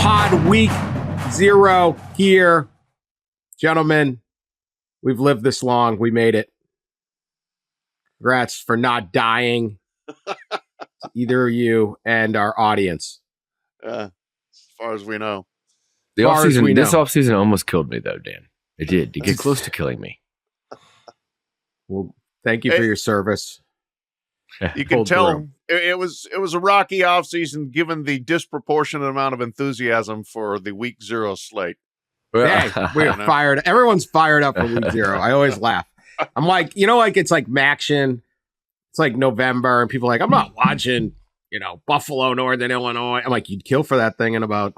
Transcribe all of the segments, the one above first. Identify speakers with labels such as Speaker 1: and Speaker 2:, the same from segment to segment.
Speaker 1: Pod Week 0 here. Gentlemen, we've lived this long. We made it. Congrats for not dying. Either of you and our audience.
Speaker 2: As far as we know.
Speaker 3: This offseason almost killed me, though, Dan. It did. It get close to killing me.
Speaker 1: Well, thank you for your service.
Speaker 2: You can tell it was a rocky offseason given the disproportionate amount of enthusiasm for the Week 0 slate.
Speaker 1: Hey, we're fired. Everyone's fired up for Week 0. I always laugh. I'm like, it's like Maction. It's like November, and people are like, I'm not watching, Buffalo, Northern Illinois. I'm like, you'd kill for that thing in about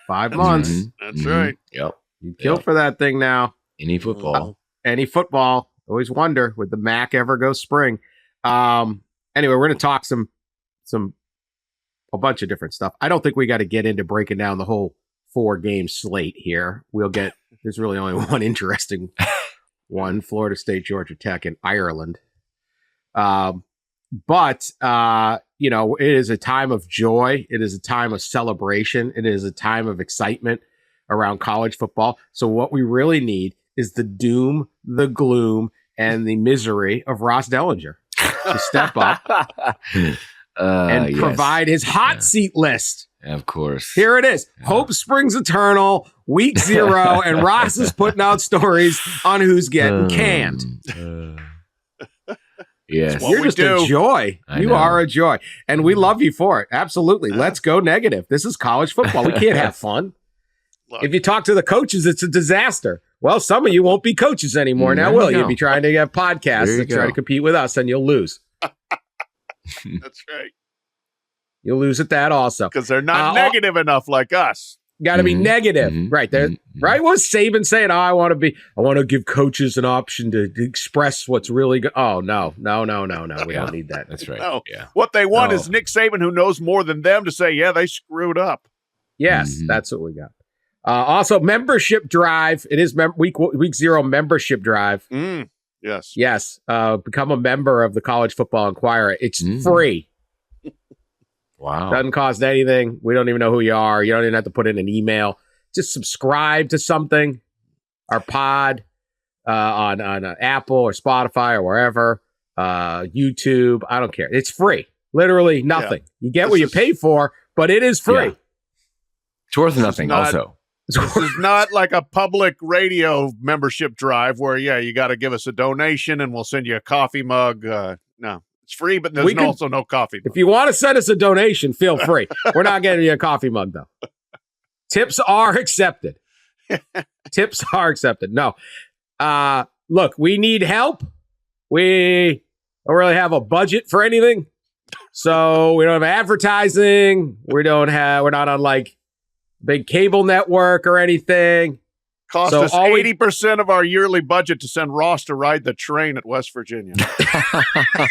Speaker 1: 5 months.
Speaker 2: That's right.
Speaker 3: Yep.
Speaker 1: You'd kill for that thing now.
Speaker 3: Any football.
Speaker 1: Always wonder, would the MAC ever go spring? Anyway, we're going to talk a bunch of different stuff. I don't think we got to get into breaking down the whole 4-game slate here. There's really only one interesting one, Florida State, Georgia Tech, and Ireland. But it is a time of joy. It is a time of celebration. It is a time of excitement around college football. So what we really need is the doom, the gloom, and the misery of Ross Dellenger to step up and provide his hot seat list.
Speaker 3: Of course.
Speaker 1: Here it is. Yeah. Hope springs eternal, Week 0, and Ross is putting out stories on who's getting canned.
Speaker 3: Yes.
Speaker 1: You're just a joy. You are a joy. And we love you for it. Absolutely. Let's go negative. This is college football. We can't have fun. If you talk to the coaches, it's a disaster. Well, some of you won't be coaches anymore now, will you? You'll be trying to get podcasts that try to compete with us, and you'll lose.
Speaker 2: That's right.
Speaker 1: You'll lose at that also.
Speaker 2: Because they're not negative enough like us.
Speaker 1: Got to be negative. Right there. Right? What was Saban saying? I want to give coaches an option to express what's really good. Oh, no. We don't need that.
Speaker 3: That's right.
Speaker 2: No.
Speaker 3: Yeah.
Speaker 2: What they want is Nick Saban, who knows more than them, to say, yeah, they screwed up.
Speaker 1: Yes, that's what we got. Also, membership drive. It is week 0 membership drive.
Speaker 2: Yes.
Speaker 1: Yes. Become a member of the College Football Enquirer. It's free.
Speaker 3: Wow.
Speaker 1: Doesn't cost anything. We don't even know who you are. You don't even have to put in an email. Just subscribe to something. Our pod on Apple or Spotify or wherever. YouTube. I don't care. It's free. Literally nothing. Yeah. You get what you pay for, but it is free.
Speaker 3: Yeah. It's worth nothing also.
Speaker 2: This is not like a public radio membership drive where, you got to give us a donation and we'll send you a coffee mug. No, it's free, but there's also no coffee mug.
Speaker 1: If you want to send us a donation, feel free. We're not getting you a coffee mug, though. Tips are accepted. No. Look, we need help. We don't really have a budget for anything. So we don't have advertising. We're not on like big cable network or anything.
Speaker 2: Cost us 80% of our yearly budget to send Ross to ride the train at West Virginia.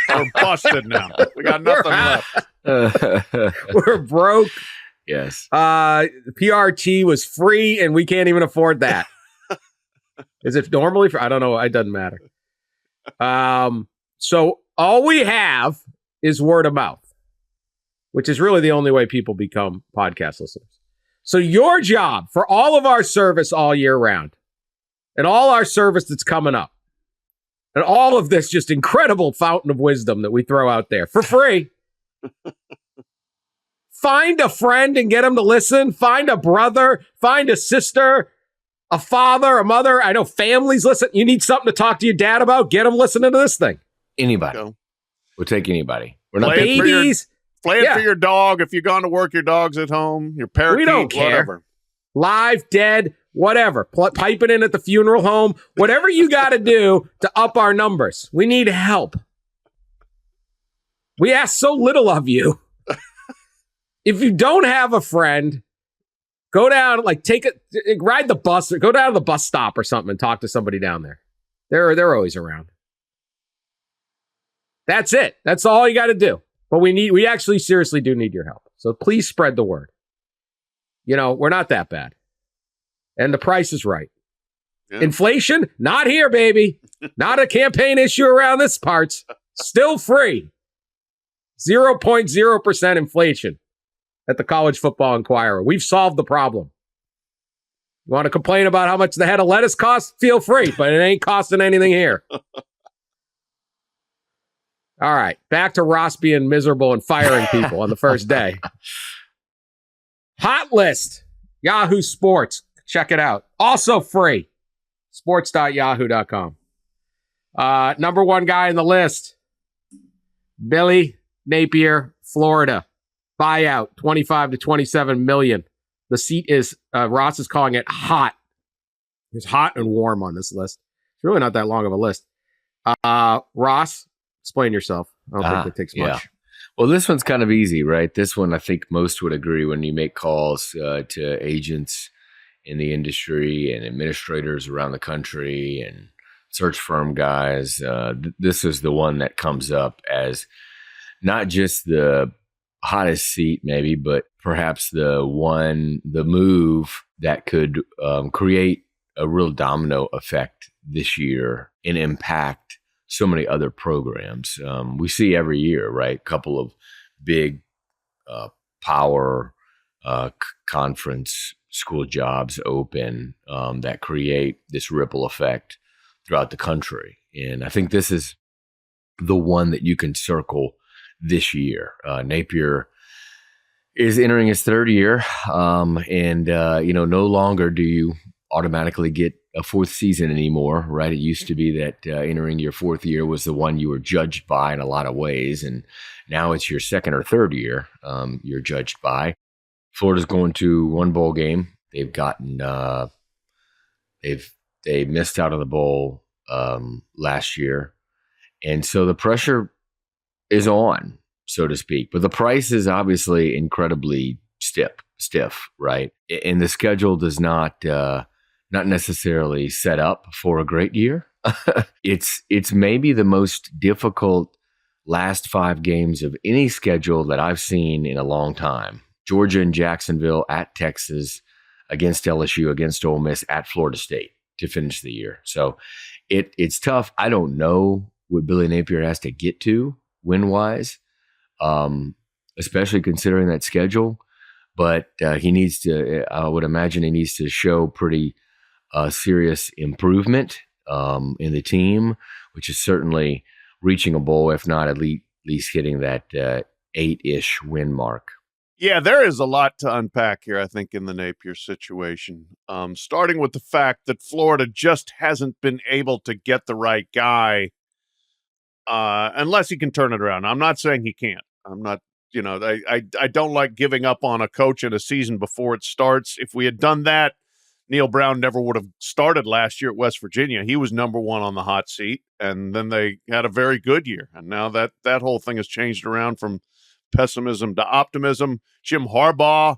Speaker 2: We're busted now. We got nothing left.
Speaker 1: We're broke.
Speaker 3: Yes.
Speaker 1: PRT was free, and we can't even afford that. Is it normally free? I don't know. It doesn't matter. So all we have is word of mouth, which is really the only way people become podcast listeners. So your job for all of our service all year round and all our service that's coming up and all of this just incredible fountain of wisdom that we throw out there for free. Find a friend and get them to listen. Find a brother, find a sister, a father, a mother. I know families listen. You need something to talk to your dad about. Get them listening to this thing.
Speaker 3: Anybody. We'll take anybody. We're not
Speaker 1: babies.
Speaker 2: Play it for your dog. If you're gone to work, your dog's at home. Your parakeet,
Speaker 1: we don't care.
Speaker 2: Whatever.
Speaker 1: Live, dead, whatever. Pipe it in at the funeral home. Whatever you got to do to up our numbers. We need help. We ask so little of you. If you don't have a friend, go down, ride the bus or go down to the bus stop or something and talk to somebody down there. They're always around. That's it. That's all you got to do. But we actually seriously do need your help. So please spread the word. We're not that bad. And the price is right. Yeah. Inflation, not here, baby. Not a campaign issue around this parts. Still free. 0.0% inflation. at the College Football Enquirer. We've solved the problem. You want to complain about how much the head of lettuce costs? Feel free, but it ain't costing anything here. All right, back to Ross being miserable and firing people on the first day. Hot list, Yahoo Sports. Check it out. Also free, sports.yahoo.com. Number one guy in the list, Billy Napier, Florida. Buyout, 25 to 27 million. The seat is, Ross is calling it hot. It's hot and warm on this list. It's really not that long of a list. Ross, explain yourself. I don't think it takes much.
Speaker 3: Well, this one's kind of easy, right? This one, I think most would agree when you make calls to agents in the industry and administrators around the country and search firm guys. This is the one that comes up as not just the hottest seat maybe, but perhaps the move that could create a real domino effect this year and impact so many other programs. We see every year, right? A couple of big power conference school jobs open that create this ripple effect throughout the country. And I think this is the one that you can circle this year. Napier is entering his third year, and no longer do you automatically get a fourth season anymore, right? It used to be that entering your fourth year was the one you were judged by in a lot of ways, and now it's your second or third year you're judged by. Florida's going to one bowl game. They've gotten they missed out on the bowl last year, and so the pressure is on, so to speak. But the price is obviously incredibly stiff, right? And the schedule does not necessarily set up for a great year. It's maybe the most difficult last 5 games of any schedule that I've seen in a long time. Georgia and Jacksonville, at Texas, against LSU, against Ole Miss, at Florida State to finish the year. So it's tough. I don't know what Billy Napier has to get to win-wise, especially considering that schedule. But he needs to, I would imagine he needs to show pretty serious improvement in the team, which is certainly reaching a bowl, if not at least hitting that 8-ish win mark.
Speaker 2: Yeah, there is a lot to unpack here, I think, in the Napier situation. Starting with the fact that Florida just hasn't been able to get the right guy unless he can turn it around. I'm not saying he can't. I'm not, I don't like giving up on a coach in a season before it starts. If we had done that, Neil Brown never would have started last year at West Virginia. He was number one on the hot seat, and then they had a very good year. And now that whole thing has changed around from pessimism to optimism. Jim Harbaugh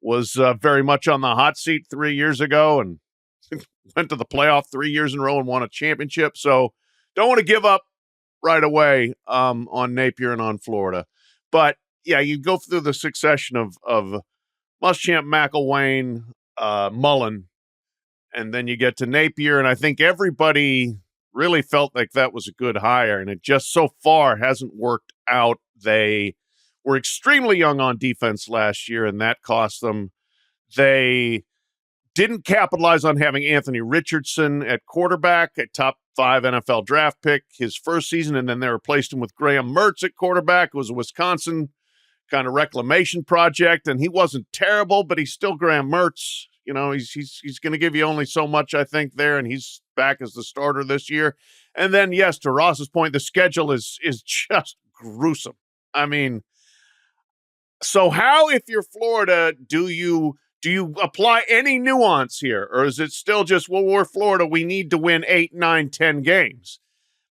Speaker 2: was very much on the hot seat 3 years ago and went to the playoff 3 years in a row and won a championship. So don't want to give up right away on Napier and on Florida. But, yeah, you go through the succession of Muschamp, McElwain, Mullen, and then you get to Napier, and I think everybody really felt like that was a good hire, and it just so far hasn't worked out. They were extremely young on defense last year, and that cost them. They didn't capitalize on having Anthony Richardson at quarterback, a top 5 NFL draft pick his first season, and then they replaced him with Graham Mertz at quarterback. It was a Wisconsin kind of reclamation project, and he wasn't terrible, but he's still Graham Mertz. He's going to give you only so much, I think, there, and he's back as the starter this year. And then, yes, to Ross's point, the schedule is just gruesome. I mean, so how, if you're Florida, do you apply any nuance here? Or is it still just, well, we're Florida, we need to win 8, 9, 10 games?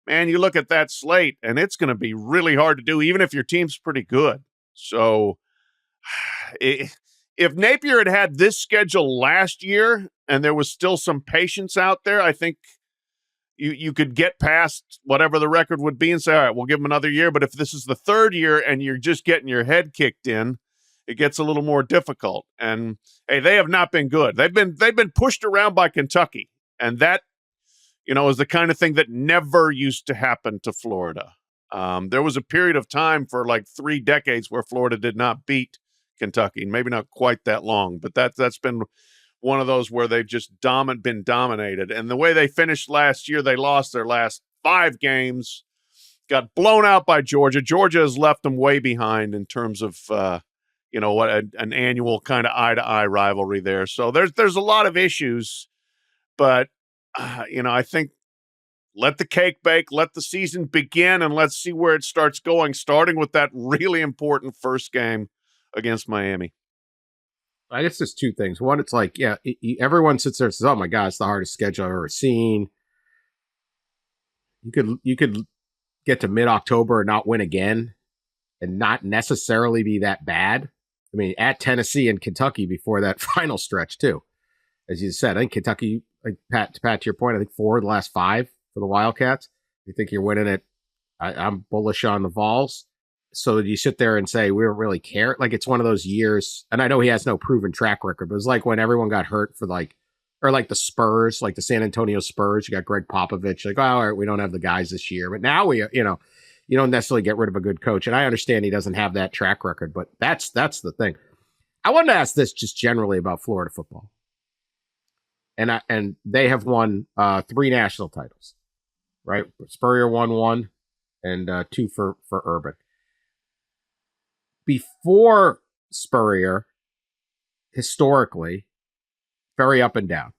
Speaker 2: Man, you look at that slate, and it's going to be really hard to do, even if your team's pretty good. So if Napier had had this schedule last year and there was still some patience out there, I think you could get past whatever the record would be and say, all right, we'll give him another year. But if this is the third year and you're just getting your head kicked in, it gets a little more difficult. And hey, they have not been good. They've been pushed around by Kentucky, and that is the kind of thing that never used to happen to Florida. There was a period of time for like 3 decades where Florida did not beat Kentucky. Maybe not quite that long, but that's been one of those where they've just been dominated. And the way they finished last year, they lost their last 5 games, got blown out by Georgia. Georgia has left them way behind in terms of, an annual kind of eye-to-eye rivalry there. So there's a lot of issues, but, I think let the cake bake, let the season begin, and let's see where it starts going, starting with that really important first game against Miami.
Speaker 1: I guess there's 2 things. One, it's like, everyone sits there and says, oh my God, it's the hardest schedule I've ever seen. You could get to mid-October and not win again and not necessarily be that bad. I mean, at Tennessee and Kentucky before that final stretch too. As you said, I think Kentucky, like Pat, to your point, I think 4 of the last 5 for the Wildcats. You think you're winning it? I'm bullish on the Vols. So you sit there and say, we don't really care. Like, it's one of those years, and I know he has no proven track record, but it's like when everyone got hurt for like the Spurs, like the San Antonio Spurs, you got Greg Popovich, like, oh, all right, we don't have the guys this year. But now you don't necessarily get rid of a good coach. And I understand he doesn't have that track record, but that's the thing. I wanted to ask this just generally about Florida football. And they have won 3 national titles, right? Spurrier won 1 and 2 for Urban. Before Spurrier, historically, very up and down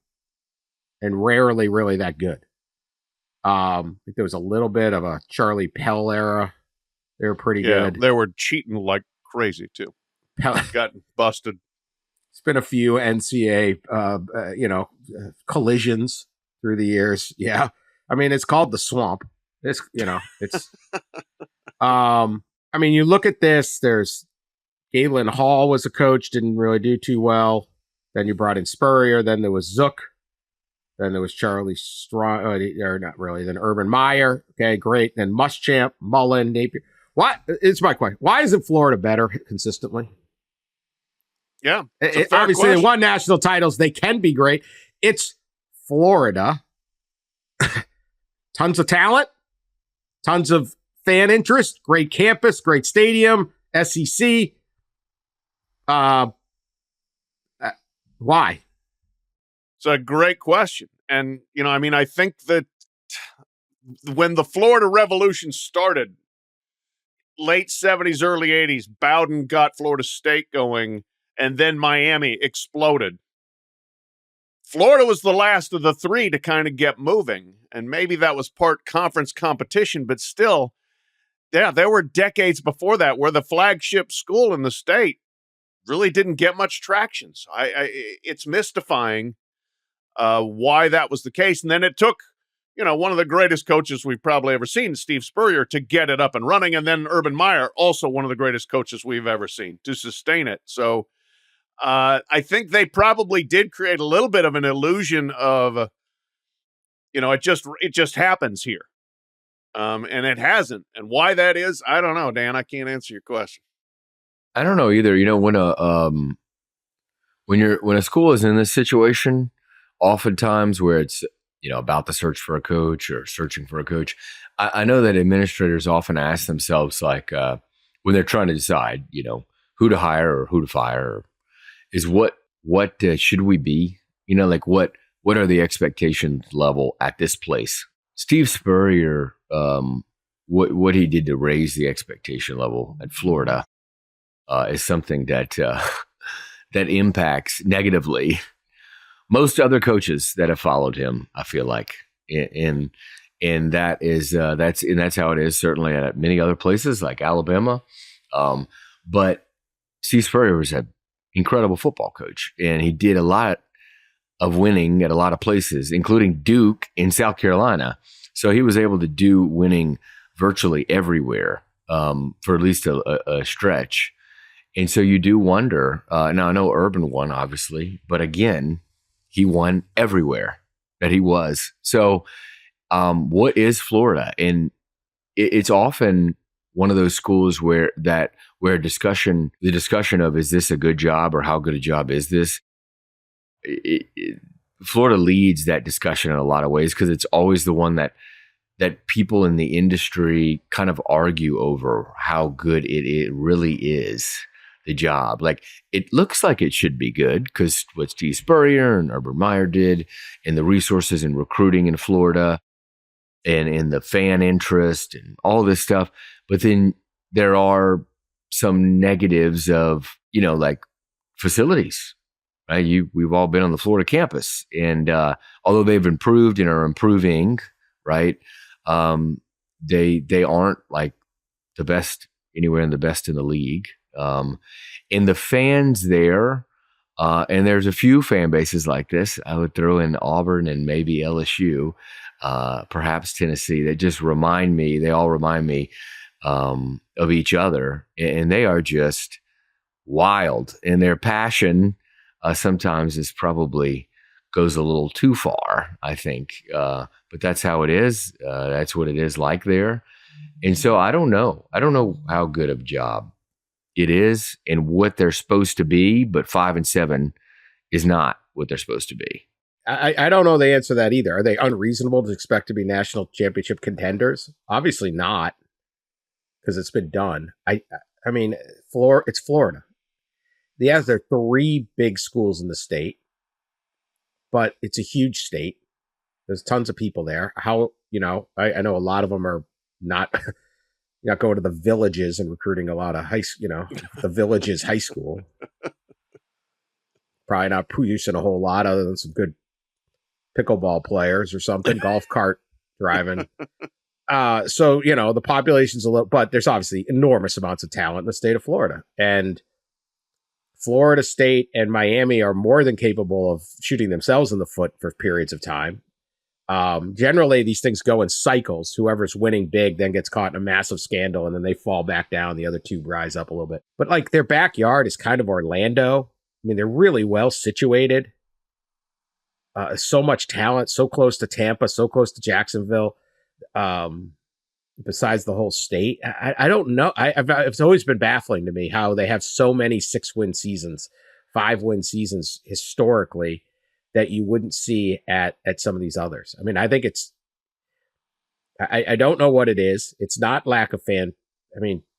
Speaker 1: and rarely really that good. I think there was a little bit of a Charlie Pell era. They were pretty good.
Speaker 2: They were cheating like crazy too. Got busted.
Speaker 1: It's been a few NCAA, collisions through the years. Yeah. I mean, it's called the swamp. It's. I mean, you look at this, there's Galen Hall was a coach, didn't really do too well. Then you brought in Spurrier. Then there was Zook. Then there was Charlie Strong, or not really. Then Urban Meyer. Okay, great. Then Muschamp, Mullen, Napier. What? It's my question. Why isn't Florida better consistently?
Speaker 2: Yeah.
Speaker 1: Obviously, they won national titles. They can be great. It's Florida. Tons of talent. Tons of fan interest, great campus, great stadium, SEC. Why?
Speaker 2: It's a great question. And, I think that when the Florida Revolution started, late 70s, early 80s, Bowden got Florida State going, and then Miami exploded. Florida was the last of the 3 to kind of get moving. And maybe that was part conference competition, but still, yeah, there were decades before that where the flagship school in the state really didn't get much traction. So it's mystifying why that was the case. And then it took, one of the greatest coaches we've probably ever seen, Steve Spurrier, to get it up and running. And then Urban Meyer, also one of the greatest coaches we've ever seen, to sustain it. So I think they probably did create a little bit of an illusion of, it just happens here. And it hasn't. And why that is, I don't know, Dan. I can't answer your question.
Speaker 3: I don't know either. When a school is in this situation, oftentimes where it's about the search for a coach or searching for a coach, I know that administrators often ask themselves, like when they're trying to decide, who to hire or who to fire, is what should we be? What are the expectations level at this place? Steve Spurrier, what he did to raise the expectation level at Florida is something that that impacts negatively most other coaches that have followed him. I feel like, and that's how it is certainly at many other places like Alabama. But Steve Spurrier was an incredible football coach, and he did a lot of winning at a lot of places, including Duke in South Carolina. So he was able to do winning virtually everywhere for at least a stretch. And so you do wonder, now I know Urban won, obviously, but again, he won everywhere that he was. So what is Florida? And it's often one of those schools where the discussion of, is this a good job or how good a job is this? Florida leads that discussion in a lot of ways because it's always the one that people in the industry kind of argue over how good it really is. the job. Like, it looks like it should be good because what Steve Spurrier and Urban Meyer did, and the resources and recruiting in Florida, and in the fan interest and all this stuff. But then there are some negatives of, like facilities, right? We've all been on the Florida campus, and although they've improved and are improving, right? They aren't like the best anywhere in the league. And the fans there, and there's a few fan bases like this. I would throw in Auburn and maybe LSU, perhaps Tennessee. They all remind me of each other, and they are just wild. And their passion sometimes goes a little too far, I think. But that's how it is. That's what it is like there. And so I don't know. I don't know how good of a job it is and what they're supposed to be, but 5-7 is not what they're supposed to be.
Speaker 1: I don't know the answer to that either. Are they unreasonable to expect to be national championship contenders? Obviously not, because it's been done. I mean, it's Florida. There are 3 big schools in the state, but it's a huge state. There's tons of people there. I know a lot of them are not going to the villages and recruiting a lot of the villages high school. Probably not producing a whole lot other than some good pickleball players or something, golf cart driving. So, the population's a little, but there's obviously enormous amounts of talent in the state of Florida. And Florida State and Miami are more than capable of shooting themselves in the foot for periods of time. Generally, these things go in cycles. Whoever's winning big then gets caught in a massive scandal, and then they fall back down. The other two rise up a little bit. But like their backyard is kind of Orlando. I mean, they're really well situated. So much talent, so close to Tampa, so close to Jacksonville. Besides the whole state, I don't know. It's always been baffling to me how they have so many 6-win seasons, 5-win seasons historically that you wouldn't see at some of these others. I mean, I think I don't know what it is. It's not lack of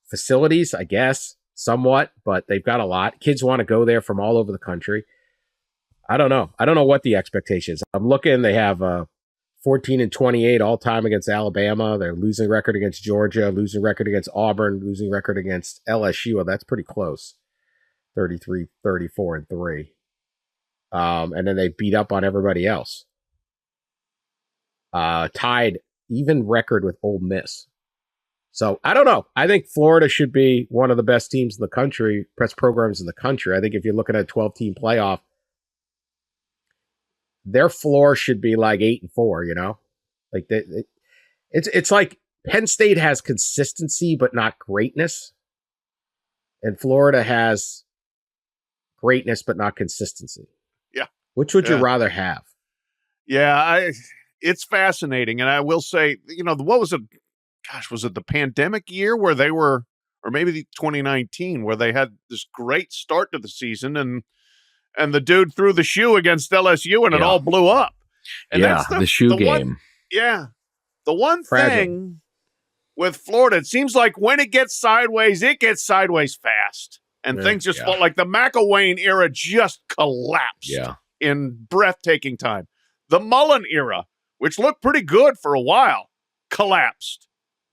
Speaker 1: facilities, I guess, somewhat, but they've got a lot. Kids want to go there from all over the country. I don't know. I don't know what the expectation is. I'm looking, they have 14-28 all time against Alabama. They're losing record against Georgia, losing record against Auburn, losing record against LSU. Well, that's pretty close. 33-34-3. And then they beat up on everybody else. Tied even record with Ole Miss. So I don't know. I think Florida should be one of the best teams in the country, best programs in the country. I think if you're looking at a 12-team playoff, their floor should be like 8-4, like it's like Penn State has consistency, but not greatness. And Florida has greatness, but not consistency.
Speaker 2: Yeah.
Speaker 1: Which would you rather have?
Speaker 2: Yeah, it's fascinating. And I will say, what was it? Gosh, was it the pandemic year where they were, or maybe 2019, where they had this great start to the season and the dude threw the shoe against LSU and it all blew up. And that's
Speaker 3: the shoe game.
Speaker 2: The one thing with Florida, it seems like when it gets sideways fast. And things just fall, like the McElwain era just collapsed in breathtaking time. The Mullen era, which looked pretty good for a while, collapsed.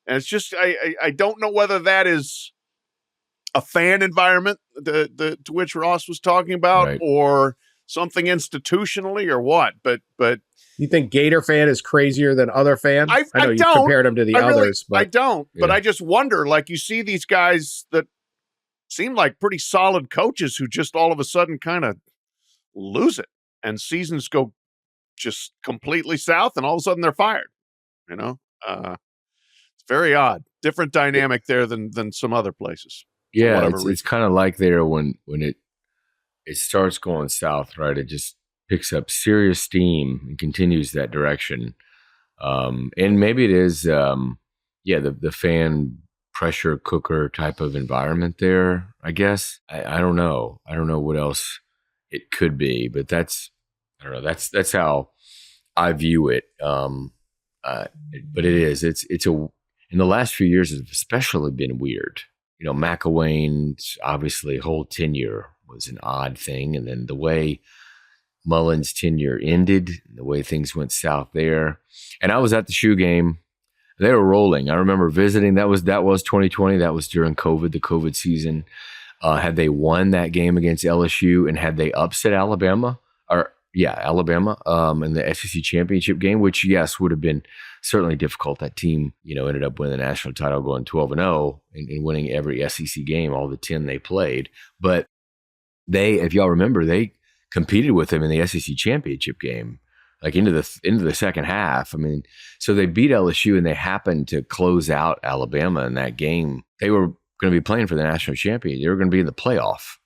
Speaker 2: And it's just, I don't know whether that is a fan environment to which Ross was talking about, or something institutionally, or what. But
Speaker 1: you think Gator fan is crazier than other fans?
Speaker 2: I know
Speaker 1: you compared them to the others, but
Speaker 2: I don't. But I just wonder, like, you see these guys that seem like pretty solid coaches who just all of a sudden kind of lose it, and seasons go just completely south, and all of a sudden they're fired. It's very odd, different dynamic there than some other places.
Speaker 3: Yeah, it's kind of like there when it starts going south, right? It just picks up serious steam and continues that direction. And maybe it is, the fan pressure cooker type of environment there, I guess. I don't know. I don't know what else it could be, but that's how I view it. But it is. In the last few years, it's especially been weird. McElwain's obviously whole tenure was an odd thing. And then the way Mullen's tenure ended, the way things went south there. And I was at the shoe game. They were rolling. I remember visiting. That was 2020. That was during COVID, the COVID season. Had they won that game against LSU and had they upset Alabama, in the SEC championship game, which, yes, would have been certainly difficult. That team, ended up winning the national title, going 12-0 and winning every SEC game, all the 10 they played. But they, if y'all remember, they competed with them in the SEC championship game, like into the second half. I mean, so they beat LSU and they happened to close out Alabama in that game. They were going to be playing for the national champion. They were going to be in the playoff,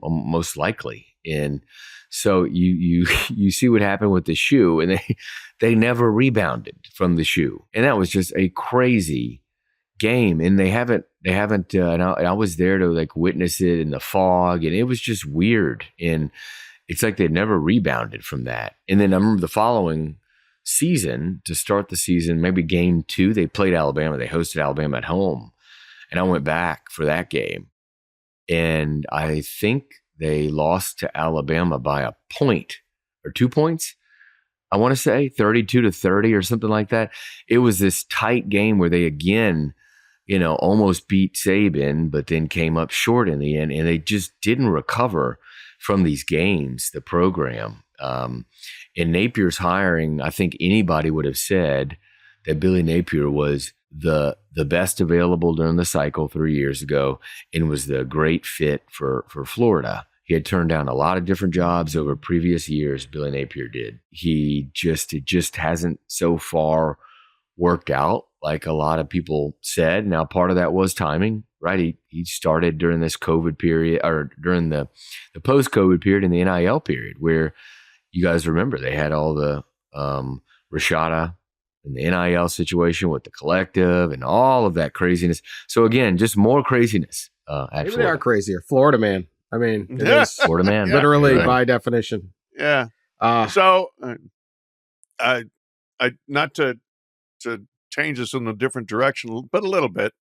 Speaker 3: most likely. And so you see what happened with the shoe, and they never rebounded from the shoe, and that was just a crazy game. And they haven't. And I was there to witness it in the fog, and it was just weird. And it's like they never rebounded from that. And then I remember the following season, to start the season, maybe game 2, they played Alabama. They hosted Alabama at home, and I went back for that game, and I think they lost to Alabama by a point or 2 points. I want to say 32-30 or something like that. It was this tight game where they again, almost beat Saban, but then came up short in the end, and they just didn't recover from these games, the program. In Napier's hiring, I think anybody would have said that Billy Napier was the best available during the cycle 3 years ago and was the great fit for Florida. He had turned down a lot of different jobs over previous years. Billy Napier did. It just hasn't so far worked out like a lot of people said. Now, part of that was timing, right? He started during this COVID period, or during the post-COVID period and the NIL period, where you guys remember they had all the Rashada and the NIL situation with the collective and all of that craziness. So again, just more craziness.
Speaker 1: Maybe they are crazier. Florida man. I mean, it is
Speaker 3: Florida man,
Speaker 1: literally by definition.
Speaker 2: Yeah. So, I not to change this in a different direction, but a little bit.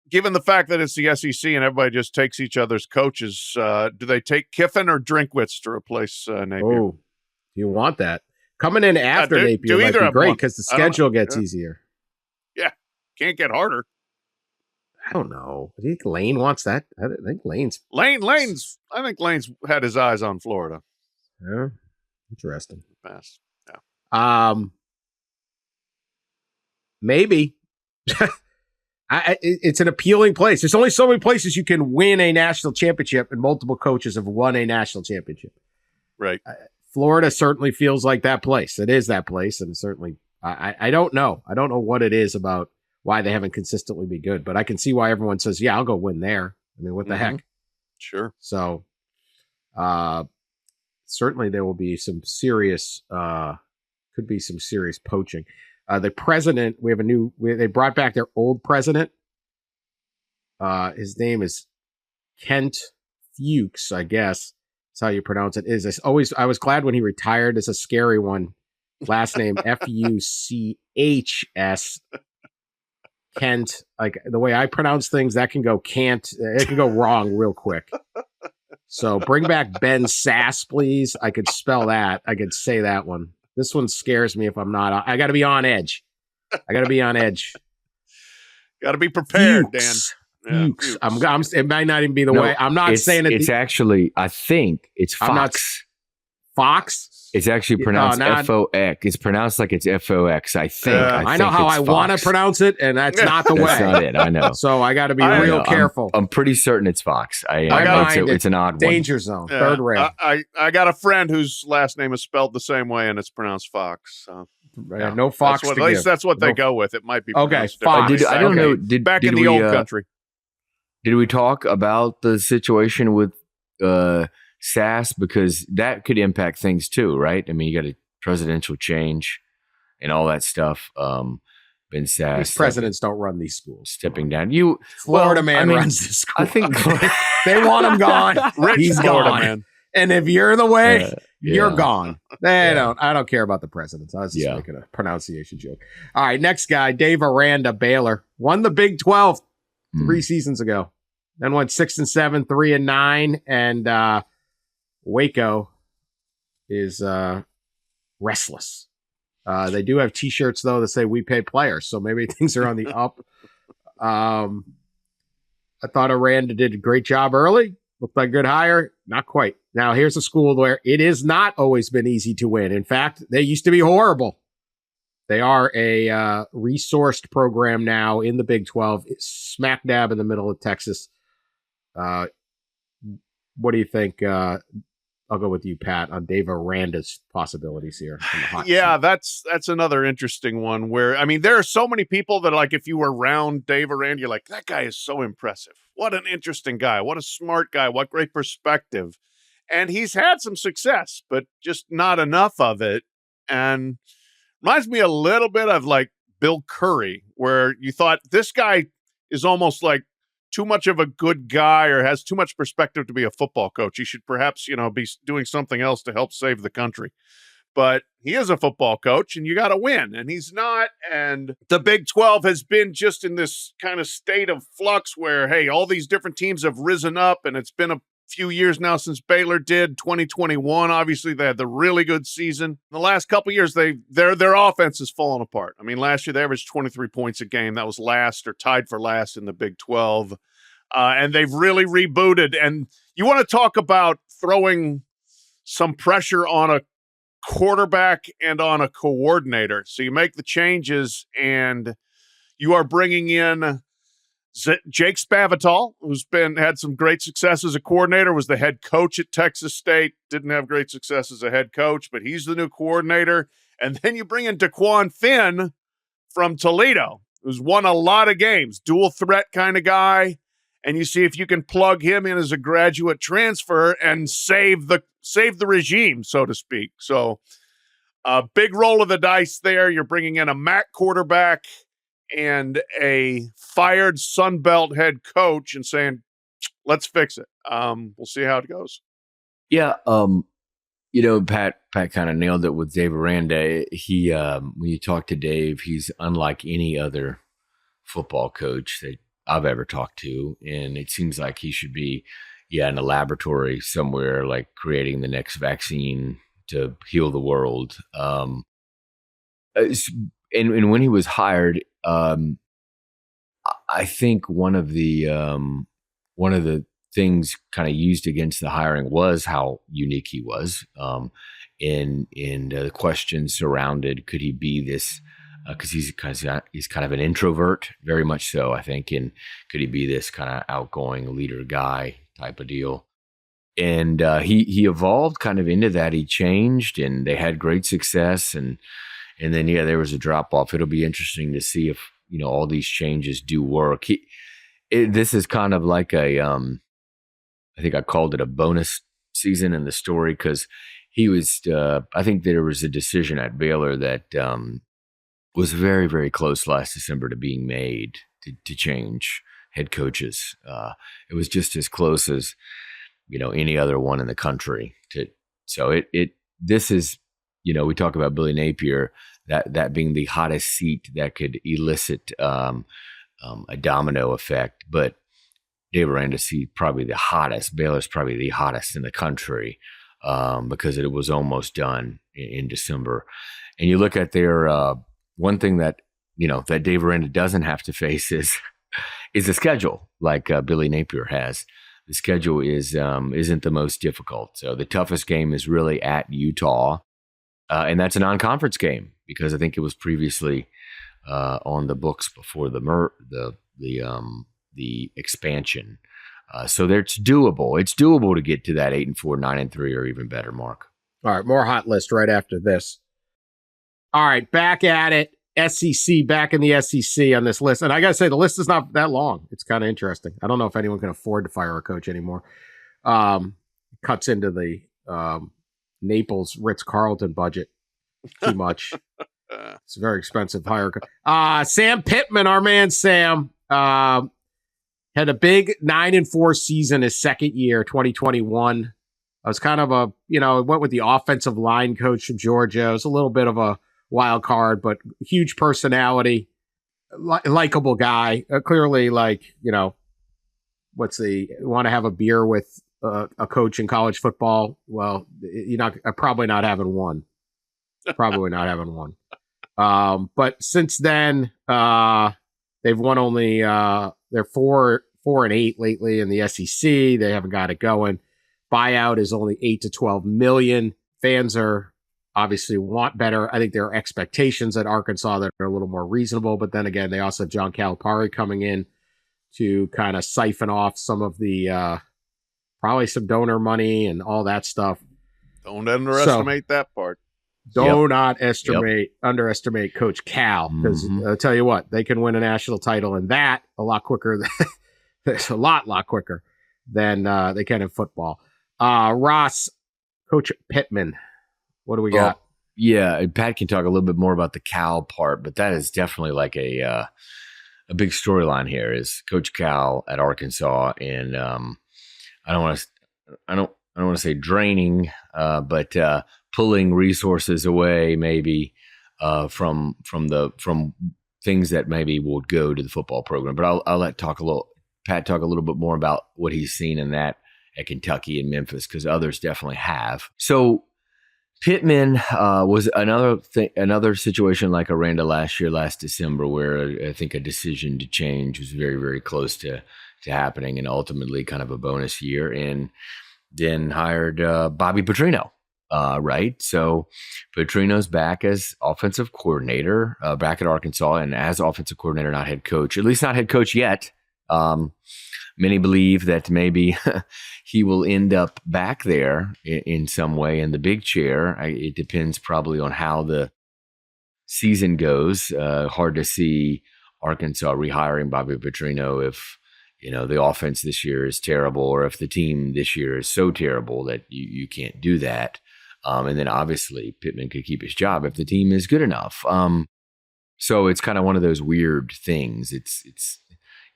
Speaker 2: Given the fact that it's the SEC and everybody just takes each other's coaches, do they take Kiffin or Drinkwitz to replace Napier?
Speaker 1: Oh, you want that coming in after Napier might be great because the schedule gets easier.
Speaker 2: Yeah, can't get harder.
Speaker 1: I don't know. Do you think Lane wants that? I think Lane's
Speaker 2: I think Lane's had his eyes on Florida.
Speaker 1: Yeah, interesting.
Speaker 2: Fast. Yeah.
Speaker 1: Maybe. It's an appealing place. There's only so many places you can win a national championship, and multiple coaches have won a national championship.
Speaker 2: Right.
Speaker 1: Florida certainly feels like that place. It is that place, and certainly, I don't know. I don't know what it is about why they haven't consistently been good, but I can see why everyone says, yeah, I'll go win there. I mean, what the heck?
Speaker 2: Sure.
Speaker 1: So, certainly there will be some serious, could be some serious poaching. The president, they brought back their old president. His name is Kent Fuchs, I guess. That's how you pronounce it. I was glad when he retired. It's a scary one. Last name, Fuchs. Kent, like the way I pronounce things, that can go it can go wrong real quick. So bring back Ben Sass, please. I could spell that. I could say that one. This one scares me if I'm not. I got to be on edge. Got to be prepared,
Speaker 2: Fuchs.
Speaker 1: Dan. Fuchs. It might not even be the way. I'm not saying it.
Speaker 3: It's actually, I think it's Fox.
Speaker 1: Fox?
Speaker 3: It's actually pronounced F-O-X. It's pronounced like it's F-O-X, I think.
Speaker 1: I know how I want to pronounce it, and that's not the way.
Speaker 3: That's not it, I know.
Speaker 1: So I got to be real careful.
Speaker 3: I'm pretty certain it's Fox. It's an odd
Speaker 1: danger zone, third rate.
Speaker 2: I got a friend whose last name is spelled the same way, and it's pronounced Fox. So.
Speaker 1: No Fox.
Speaker 2: At least that's what they go with. It might be pronounced
Speaker 1: Fox.
Speaker 3: I don't know.
Speaker 2: Back in the old country.
Speaker 3: Did we talk about the situation with Sass? Because that could impact things too, right? I mean, you got a presidential change and all that stuff. Ben Sass.
Speaker 1: These presidents don't run these schools.
Speaker 3: Stepping down.
Speaker 1: Florida man runs this school.
Speaker 3: I think
Speaker 1: they want him gone. He's
Speaker 2: Florida
Speaker 1: gone.
Speaker 2: Man.
Speaker 1: And if you're in the way, you're gone. I don't care about the presidents. I was just making a pronunciation joke. All right, next guy, Dave Aranda, Baylor. Won the Big 12. 3 seasons ago. Then went 6-7, 3-9, and Waco is restless. They do have T-shirts though that say "We pay players," so maybe things are on the up. I thought Aranda did a great job early. Looked like a good hire. Not quite. Now here's a school where it has not always been easy to win. In fact, they used to be horrible. They are a resourced program now in the Big 12, smack dab in the middle of Texas. What do you think? I'll go with you, Pat, on Dave Aranda's possibilities here.
Speaker 2: Yeah, that's another interesting one where, I mean, there are so many people that, like, if you were around Dave Aranda, you're like, that guy is so impressive. What an interesting guy. What a smart guy. What great perspective. And he's had some success, but just not enough of it. And reminds me a little bit of like Bill Curry, where you thought this guy is almost like too much of a good guy or has too much perspective to be a football coach. He should perhaps, be doing something else to help save the country. But he is a football coach and you got to win, and he's not. And the Big 12 has been just in this kind of state of flux where, hey, all these different teams have risen up, and it's been a few years now since Baylor did. 2021, obviously they had the really good season. The last couple of years, their offense has fallen apart. I mean, last year they averaged 23 points a game. That was last or tied for last in the Big 12. And they've really rebooted. And you want to talk about throwing some pressure on a quarterback and on a coordinator. So you make the changes, and you are bringing in Jake Spavital, who's had some great success as a coordinator, was the head coach at Texas State, didn't have great success as a head coach, but he's the new coordinator. And then you bring in Daquan Finn from Toledo, who's won a lot of games, dual threat kind of guy. And you see if you can plug him in as a graduate transfer and save the regime, so to speak. So a big roll of the dice there. You're bringing in a MAC quarterback and a fired Sun Belt head coach and saying, let's fix it. We'll see how it goes.
Speaker 3: Yeah. Pat kind of nailed it with Dave Aranda. He, when you talk to Dave, he's unlike any other football coach that I've ever talked to. And it seems like he should be, in a laboratory somewhere, like creating the next vaccine to heal the world. And when he was hired, I think one of the things kind of used against the hiring was how unique he was. And the questions surrounded, could he be this? Because he's kind of an introvert, very much so, I think. And could he be this kind of outgoing leader guy type of deal? And he evolved kind of into that. He changed, and they had great success. And then there was a drop off. It'll be interesting to see if all these changes do work. This is kind of like I think I called it a bonus season in the story, because he was. I think there was a decision at Baylor that was very, very close last December to being made to change head coaches. It was just as close as any other one in the country. This is. We talk about Billy Napier, that being the hottest seat that could elicit a domino effect. But Dave Aranda seat probably the hottest. Baylor's probably the hottest in the country because it was almost done in December. And you look at their one thing that that Dave Aranda doesn't have to face is the schedule, like Billy Napier has. The schedule isn't the most difficult. So the toughest game is really at Utah. And that's a non-conference game because I think it was previously on the books before the expansion. So it's doable. It's doable to get to that 8-4, 9-3, or even better mark.
Speaker 1: All right, more hot list right after this. All right, back at it. SEC, back in the SEC on this list. And I got to say, the list is not that long. It's kind of interesting. I don't know if anyone can afford to fire a coach anymore. Cuts into the Naples Ritz-Carlton budget too much. It's a very expensive to hire. Sam Pittman, our man Sam, had a big 9-4 season his second year, 2021. I was kind of went with the offensive line coach from Georgia. It was a little bit of a wild card, but huge personality. likable guy. Clearly, like, want to have a beer with a coach in college football? Well, you're probably not having one. Probably not having one. But since then, they've won only they're 4-8 lately in the SEC. They haven't got it going. Buyout is only 8 to 12 million. Fans are obviously want better. I think there are expectations at Arkansas that are a little more reasonable. But then again, they also have John Calipari coming in to kind of siphon off some of the probably some donor money and all that stuff.
Speaker 2: Don't underestimate that part.
Speaker 1: Do not underestimate Coach Cal, because I'll tell you what, they can win a national title in that a lot quicker. It's a lot quicker than they can in football. Ross, Coach Pittman, what do we got?
Speaker 3: Yeah, Pat can talk a little bit more about the Cal part, but that is definitely like a big storyline here. Is Coach Cal at Arkansas, and I don't want to say draining, but pulling resources away maybe from things that maybe will go to the football program. But I'll let Pat talk a little bit more about what he's seen in that at Kentucky and Memphis, because others definitely have. So Pittman was another situation like Aranda last December, where I think a decision to change was very, very close to happening, and ultimately kind of a bonus year, and then hired Bobby Petrino. Right. So Petrino's back as offensive coordinator back at Arkansas, and as offensive coordinator, not head coach, at least not head coach yet. Many believe that maybe he will end up back there in some way in the big chair. It depends probably on how the season goes. Hard to see Arkansas rehiring Bobby Petrino if the offense this year is terrible, or if the team this year is so terrible that you can't do that. And then obviously Pittman could keep his job if the team is good enough. So it's kind of one of those weird things. It's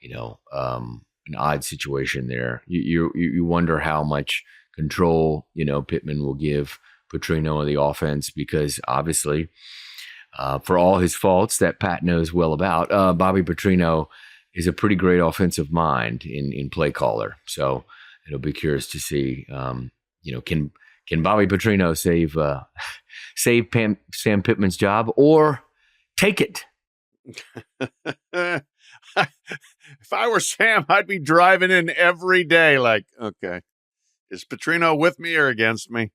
Speaker 3: an odd situation there. You wonder how much control Pittman will give Petrino of the offense, because obviously for all his faults that Pat knows well about, Bobby Petrino is a pretty great offensive mind in play caller. So it'll be curious to see can Bobby Petrino save Sam Pittman's job, or take it?
Speaker 2: If I were Sam, I'd be driving in every day like, okay, is Petrino with me or against me?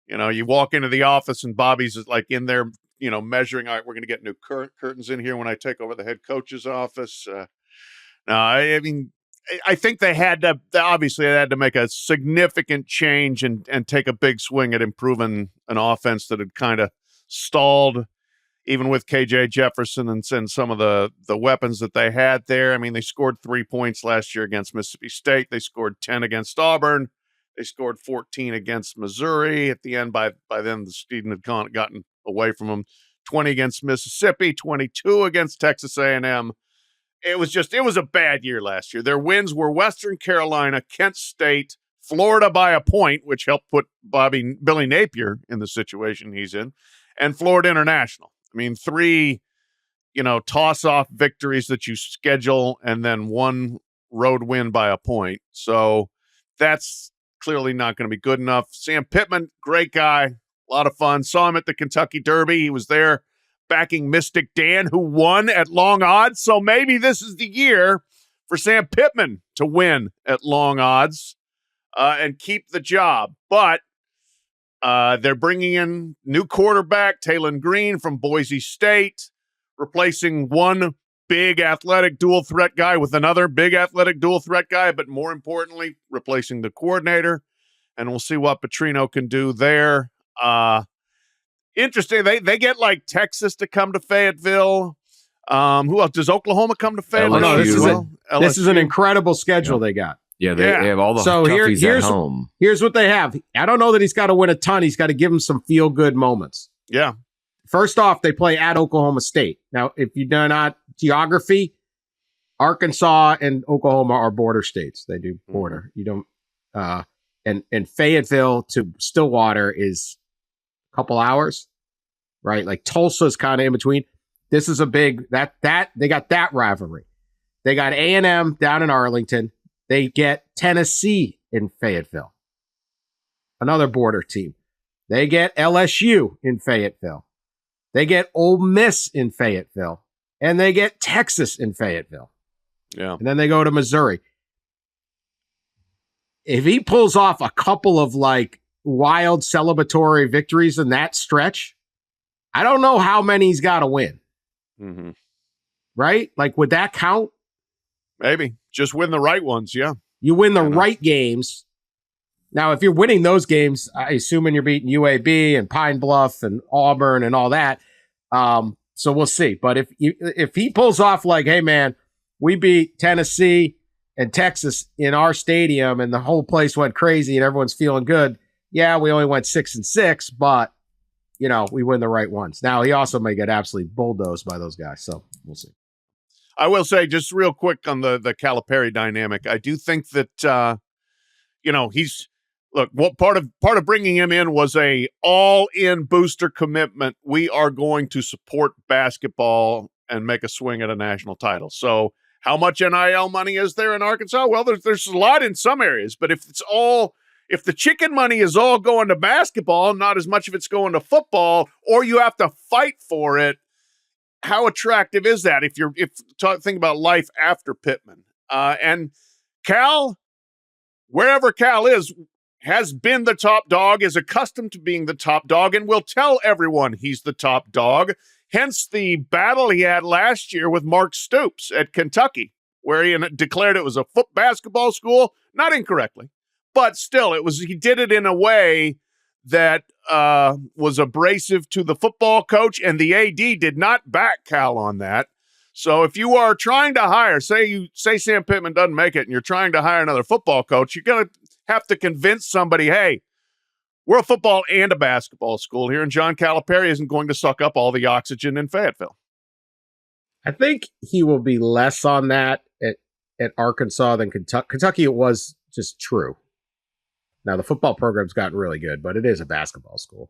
Speaker 2: You walk into the office and Bobby's like in there, measuring, all right, we're going to get new curtains in here when I take over the head coach's office. No, I mean, I think they had to make a significant change and take a big swing at improving an offense that had kind of stalled, even with KJ Jefferson and some of the weapons that they had there. I mean, they scored 3 points last year against Mississippi State. They scored 10 against Auburn. They scored 14 against Missouri. At the end, by then, the speed had gotten away from them. 20 against Mississippi, 22 against Texas A&M. It was a bad year last year. Their wins were Western Carolina, Kent State, Florida by a point, which helped put Billy Napier in the situation he's in, and Florida International. I mean, 3, toss-off victories that you schedule, and then 1 road win by a point. So that's clearly not going to be good enough. Sam Pittman, great guy, a lot of fun. Saw him at the Kentucky Derby. He was there backing Mystic Dan, who won at long odds. So maybe this is the year for Sam Pittman to win at long odds and keep the job. But they're bringing in new quarterback, Talon Green from Boise State, replacing one big athletic dual threat guy with another big athletic dual threat guy, but more importantly, replacing the coordinator. And we'll see what Petrino can do there. Interesting. They get like Texas to come to Fayetteville. Who else? Does Oklahoma come to Fayetteville?
Speaker 1: This is an incredible schedule they got.
Speaker 3: Yeah, they have all the toughies at home.
Speaker 1: Here's what they have. I don't know that he's got to win a ton. He's got to give him some feel-good moments.
Speaker 2: Yeah.
Speaker 1: First off, they play at Oklahoma State. Now, if you know not geography, Arkansas and Oklahoma are border states. They do border. You don't. And Fayetteville to Stillwater is a couple hours, right? Like Tulsa's kind of in between. this is a big that they got that rivalry. They got A&M down in Arlington. They get Tennessee in Fayetteville, another border team. They get LSU in Fayetteville. They get Ole Miss in Fayetteville, and they get Texas in Fayetteville.
Speaker 2: Yeah,
Speaker 1: and then they go to Missouri. If he pulls off a couple of like wild celebratory victories in that stretch, I don't know how many he's got to win.
Speaker 2: Mm-hmm.
Speaker 1: Right? Like, would that count?
Speaker 2: Maybe. Just win the right ones, yeah.
Speaker 1: You win the right games. Now, if you're winning those games, I assuming you're beating UAB and Pine Bluff and Auburn and all that. So we'll see. But if he pulls off like, hey, man, we beat Tennessee and Texas in our stadium and the whole place went crazy and everyone's feeling good. Yeah, we only went 6-6, but, you know, we win the right ones. Now, he also may get absolutely bulldozed by those guys. So we'll see.
Speaker 2: I will say just real quick on the Calipari dynamic. I do think that, what part of bringing him in was a all-in booster commitment. We are going to support basketball and make a swing at a national title. So how much NIL money is there in Arkansas? Well, there's a lot in some areas, but if the chicken money is all going to basketball, not as much of it's going to football, or you have to fight for it, how attractive is that? Think about life after Pittman, and Cal, wherever Cal is, has been the top dog, is accustomed to being the top dog, and will tell everyone he's the top dog. Hence the battle he had last year with Mark Stoops at Kentucky, where he declared it was a basketball school, not incorrectly, but still, he did it in a way that was abrasive to the football coach, and the AD did not back Cal on that. So if you are trying to hire, say Sam Pittman doesn't make it, and you're trying to hire another football coach, you're going to have to convince somebody, hey, we're a football and a basketball school here, and John Calipari isn't going to suck up all the oxygen in Fayetteville.
Speaker 1: I think he will be less on that at Arkansas than Kentucky. Kentucky, it was just true. Now, the football program's gotten really good, but it is a basketball school.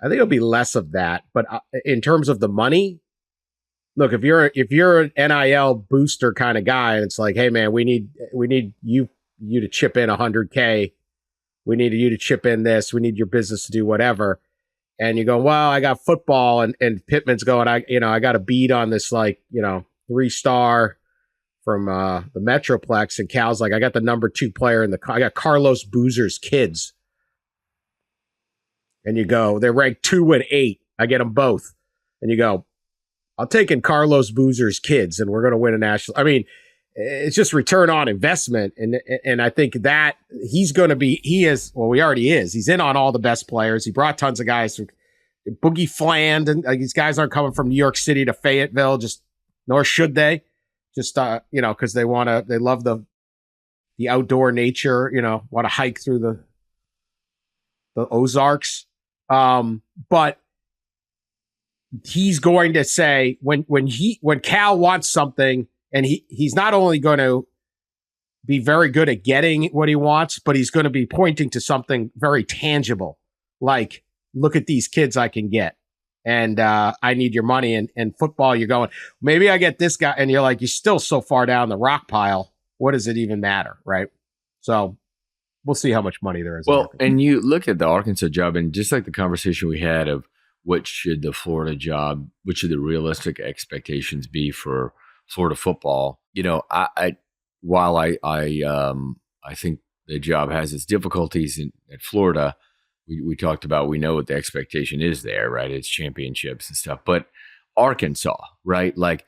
Speaker 1: I think it'll be less of that. But in terms of the money, look, if you're an NIL booster kind of guy, and it's like, hey, man, we need you to chip in $100K. We need you to chip in this. We need your business to do whatever. And you go, well, I got football, and Pittman's going, I got a beat on this 3-star from the Metroplex, and Cal's like, I got the number 2 player I got Carlos Boozer's kids. And you go, they're ranked 2 and 8. I get them both. And you go, I'll take in Carlos Boozer's kids, and we're going to win a national. I mean, it's just return on investment. And I think that he already is. He's in on all the best players. He brought tons of guys from Boogie Fland, and these guys aren't coming from New York City to Fayetteville, nor should they. Just, because they love the outdoor nature, want to hike through the Ozarks. But he's going to say when Cal wants something, and he's not only going to be very good at getting what he wants, but he's going to be pointing to something very tangible. Like, look at these kids I can get. And I need your money. And football, you're going, maybe I get this guy. And you're like, you're still so far down the rock pile. What does it even matter? Right. So we'll see how much money there is.
Speaker 3: Well, and you look at the Arkansas job, and just like the conversation we had of what should the Florida job, what should the realistic expectations be for Florida football? While I think the job has its difficulties at Florida, we talked about, we know what the expectation is there, right? It's championships and stuff. But Arkansas, right? Like,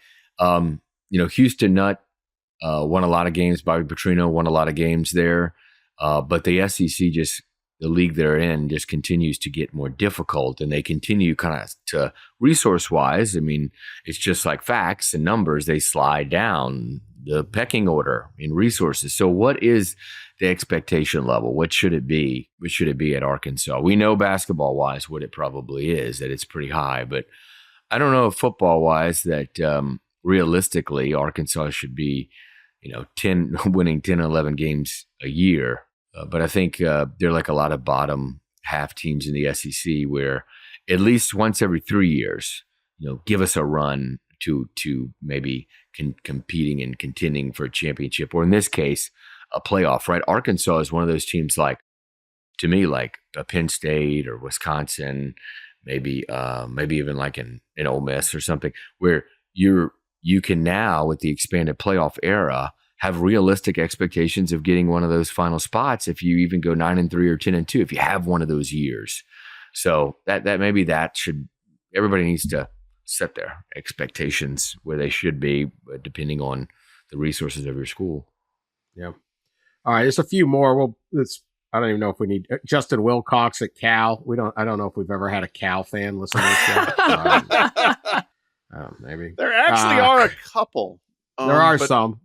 Speaker 3: Houston Nutt won a lot of games. Bobby Petrino won a lot of games there. But the SEC, the league they're in, just continues to get more difficult, and they continue kind of to resource-wise. I mean, it's just like facts and numbers. They slide down the pecking order in resources. So what is the expectation level? What should it be? What should it be at Arkansas? We know basketball-wise what it probably is, that it's pretty high. But I don't know if football-wise that realistically Arkansas should be, winning 10, 11 games a year. But I think they're like a lot of bottom half teams in the SEC, where at least once every 3 years, give us a run to maybe competing and contending for a championship, or in this case, a playoff, right? Arkansas is one of those teams to me, like a Penn State or Wisconsin, maybe even like an Ole Miss or something, where you can now, with the expanded playoff era, have realistic expectations of getting one of those final spots if you even go 9-3 or 10-2, if you have one of those years. So everybody needs to set their expectations where they should be, depending on the resources of your school.
Speaker 1: Yeah. All right, there's a few more. I don't even know if we need Justin Wilcox at Cal. I don't know if we've ever had a Cal fan listen to this show. Maybe
Speaker 2: there actually are a couple.
Speaker 1: There are some.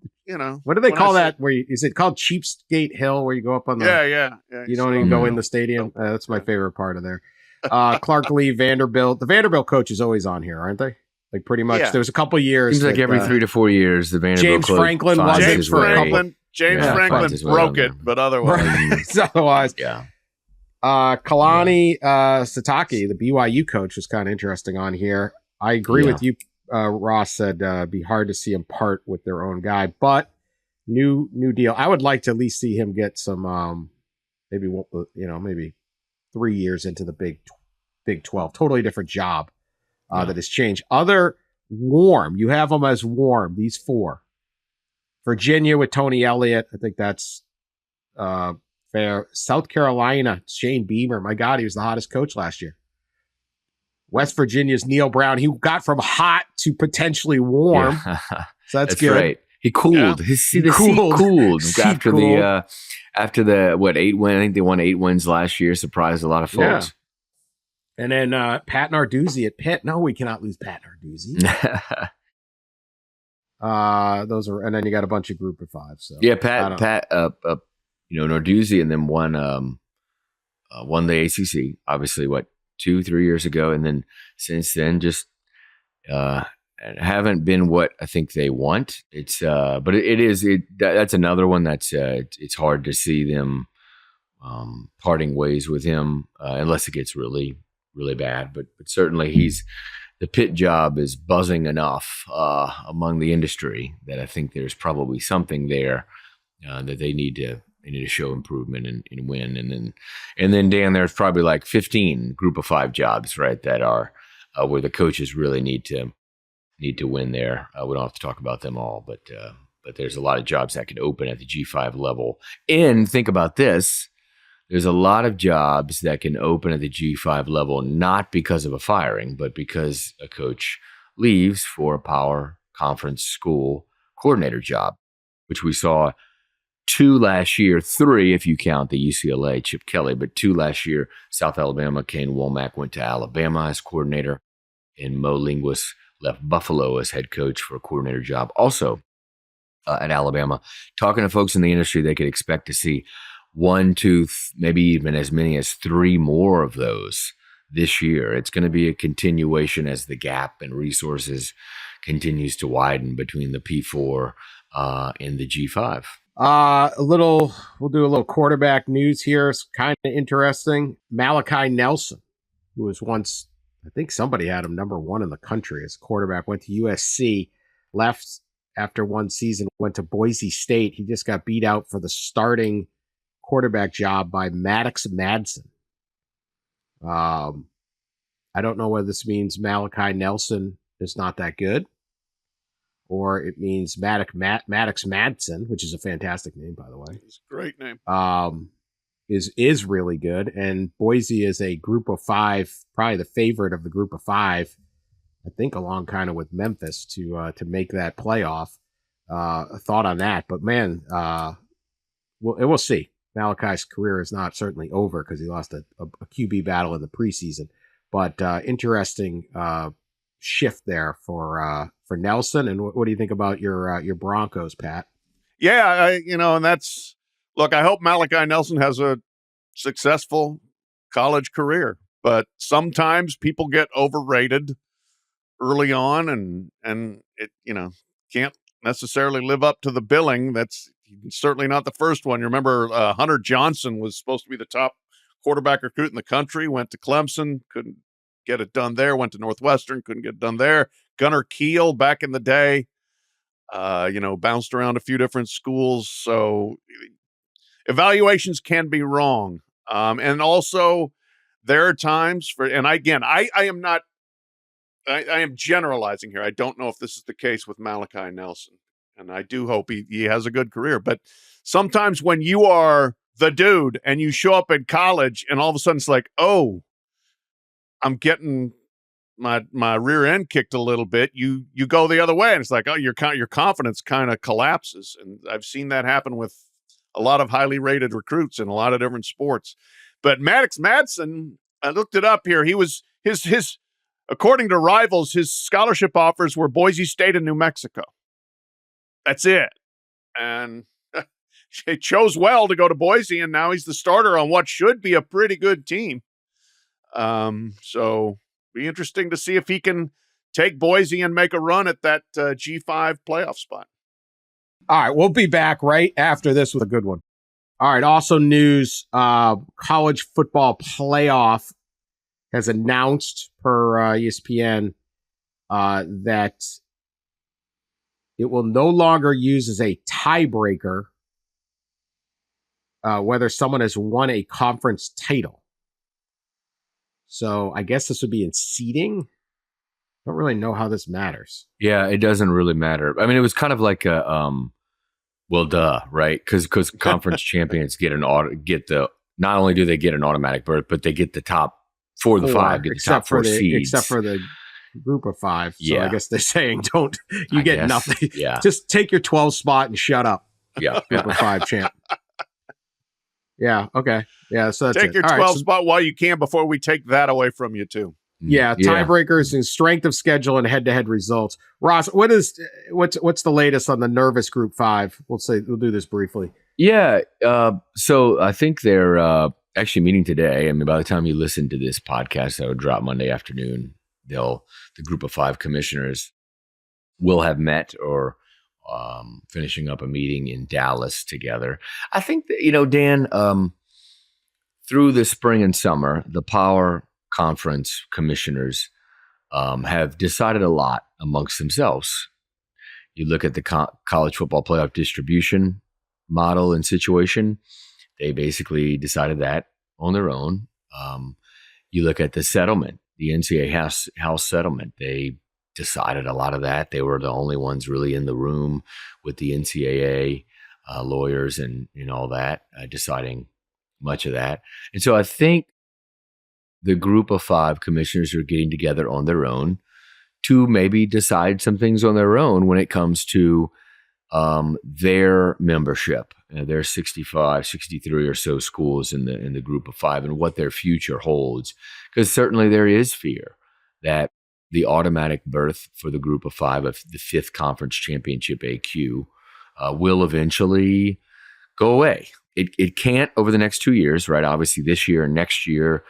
Speaker 1: What do they call that? Is it called Cheapskate Hill, where you go up on the?
Speaker 2: Yeah.
Speaker 1: You don't even go in the stadium. That's my favorite part of there. Clark Lee, Vanderbilt. The Vanderbilt coach is always on here, aren't they? Like pretty much. Yeah. There was a couple years.
Speaker 3: Seems like every 3 to 4 years, the Vanderbilt
Speaker 1: James Franklin wasn't.
Speaker 2: James Franklin broke it, but otherwise,
Speaker 1: yeah. Kalani Satake, the BYU coach, was kind of interesting on here. I agree with you. Ross said be hard to see him part with their own guy, but new deal. I would like to at least see him get some maybe 3 years into the Big 12. Totally different job that has changed. Other warm, you have them as warm. These four. Virginia with Tony Elliott. I think that's fair. South Carolina, Shane Beamer. My God, he was the hottest coach last year. West Virginia's Neil Brown. He got from hot to potentially warm. Yeah. So that's good.
Speaker 3: Right. He cooled. Yeah. He cooled after the 8 win. I think they won 8 wins last year. Surprised a lot of folks.
Speaker 1: Yeah. And then Pat Narduzzi at Pitt. No, we cannot lose Pat Narduzzi. Those are, and then you got a bunch of Group of 5. So
Speaker 3: yeah, Pat, Narduzzi, and then won the ACC. Obviously, 2-3 years ago, and then since then, just haven't been what I think they want. It's but that's another one that's it's hard to see them parting ways with him unless it gets really, really bad. But certainly the Pitt job is buzzing enough among the industry that I think there's probably something there that they need to show improvement and win. And then Dan, there's probably like 15 Group of 5 jobs, right, that are where the coaches really need to win there. We don't have to talk about them all, but there's a lot of jobs that could open at the G5 level. And think about this. There's a lot of jobs that can open at the G5 level, not because of a firing, but because a coach leaves for a power conference school coordinator job, which we saw 2 last year, 3 if you count the UCLA Chip Kelly, but 2 last year. South Alabama, Kane Womack went to Alabama as coordinator, and Mo Linguist left Buffalo as head coach for a coordinator job also at Alabama. Talking to folks in the industry, they could expect to see 1, 2, maybe even as many as 3 more of those this year. It's going to be a continuation as the gap in resources continues to widen between the P4 and the G5.
Speaker 1: We'll do a little quarterback news here. It's kind of interesting. Malachi Nelson, who was once, I think somebody had him number 1 in the country as quarterback, went to USC, left after 1 season, went to Boise State. He just got beat out for the starting quarterback job by Maddox Madsen. I don't know whether this means Malachi Nelson is not that good, or it means Maddox Madsen, which is a fantastic name, by the way.
Speaker 2: It's a great name.
Speaker 1: Is really good. And Boise is a Group of 5, probably the favorite of the Group of 5, I think, along kind of with Memphis to make that playoff. A thought on that, but man, we'll see. Malachi's career is not certainly over because he lost a QB battle in the preseason, but interesting shift there for Nelson. And what do you think about your Broncos, Pat?
Speaker 2: Yeah, and that's, look, I hope Malachi Nelson has a successful college career, but sometimes people get overrated early on and it, can't necessarily live up to the billing. That's certainly not the first one. You remember Hunter Johnson was supposed to be the top quarterback recruit in the country, went to Clemson, couldn't get it done there. Went to Northwestern, couldn't get it done there. Gunnar Kiel back in the day, bounced around a few different schools. So evaluations can be wrong. And also there are times I am generalizing here. I don't know if this is the case with Malachi Nelson, and I do hope he has a good career. But sometimes when you are the dude and you show up in college and all of a sudden it's like, oh, I'm getting my rear end kicked a little bit. You go the other way and it's like, oh, your confidence kind of collapses. And I've seen that happen with a lot of highly rated recruits in a lot of different sports. But Maddox Madsen, I looked it up here. He was his according to Rivals, his scholarship offers were Boise State and New Mexico. That's it. And he chose well to go to Boise, and now he's the starter on what should be a pretty good team. So be interesting to see if he can take Boise and make a run at that G5 playoff spot.
Speaker 1: All right, we'll be back right after this with a good one. All right, also news, college football playoff has announced per ESPN that it will no longer use as a tiebreaker whether someone has won a conference title. So I guess this would be in seeding. I don't really know how this matters.
Speaker 3: Yeah, it doesn't really matter. I mean, it was kind of like a well, duh, right? Because conference champions not only do they get an automatic berth, but they get the top four of the five, get the top four seeds.
Speaker 1: Except for the group of five. So
Speaker 3: Yeah.
Speaker 1: I guess they're saying you get nothing.
Speaker 3: Yeah.
Speaker 1: Just take your 12 spot and shut up.
Speaker 3: Yeah.
Speaker 1: Group of five champ. Yeah. Okay. Yeah. So that's
Speaker 2: take
Speaker 1: it.
Speaker 2: your
Speaker 1: All
Speaker 2: 12
Speaker 1: right,
Speaker 2: spot while you can before we take that away from you too.
Speaker 1: Yeah, tiebreakers and strength of schedule and head-to-head results. Ross, what's the latest on the nervous Group 5? We'll do this briefly.
Speaker 3: Yeah, so I think they're actually meeting today. I mean, by the time you listen to this podcast, that would drop Monday afternoon. The Group of 5 commissioners will have met or finishing up a meeting in Dallas together. I think that, Dan, through the spring and summer, the Power Conference commissioners have decided a lot amongst themselves. You look at the college football playoff distribution model and situation, they basically decided that on their own. You look at the settlement, the NCAA House settlement, they decided a lot of that. They were the only ones really in the room with the NCAA lawyers and all that, deciding much of that. And so I think the Group of 5 commissioners are getting together on their own to maybe decide some things on their own when it comes to their membership. Their 65, 63 or so schools in the Group of 5 and what their future holds. Because certainly there is fear that the automatic berth for the Group of 5 of the 5th Conference Championship AQ will eventually go away. It can't over the next 2 years, right? Obviously this year and next year,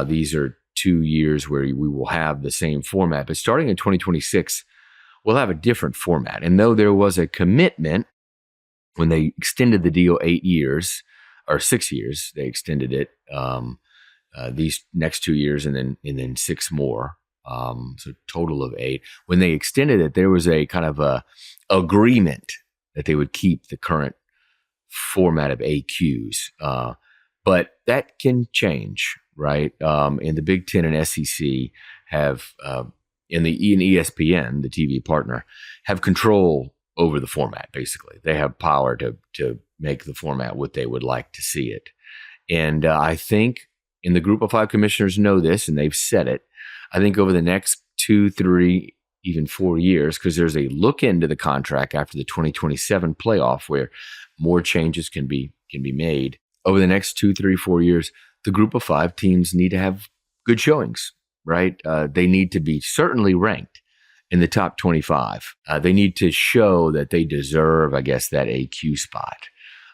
Speaker 3: these are 2 years where we will have the same format. But starting in 2026, we'll have a different format. And though there was a commitment when they extended the deal 8 years or 6 years, they extended it these next 2 years and then 6 more. So total of 8. When they extended it, there was a kind of a agreement that they would keep the current format of AQs. But that can change, right? And the Big Ten and SEC have, in ESPN, the TV partner, have control over the format, basically. They have power to make the format what they would like to see it. And I think, and the Group of 5 commissioners know this, and they've said it, I think over the next 2, 3, even 4 years, because there's a look into the contract after the 2027 playoff where more changes can be made. Over the next 2, 3, 4 years, the Group of 5 teams need to have good showings, right? They need to be certainly ranked in the top 25. They need to show that they deserve, I guess, that AQ spot.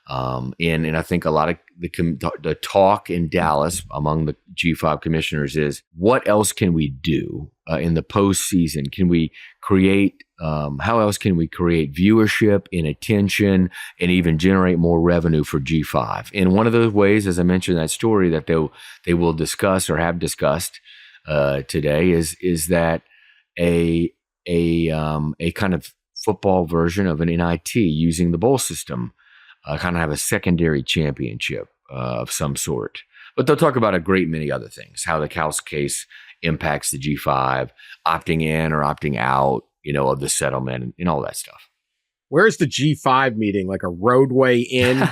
Speaker 3: And I think a lot of the talk in Dallas among the G5 commissioners is, what else can we do in the postseason? Can we create, how else can we create viewership and attention and even generate more revenue for G5? And one of those ways, as I mentioned in that story, that they will discuss or have discussed today is that a kind of football version of an NIT using the bowl system, kind of have a secondary championship of some sort. But they'll talk about a great many other things, how the House case impacts the G5, opting in or opting out, of the settlement and all that stuff.
Speaker 1: Where's the G5 meeting? Like a roadway in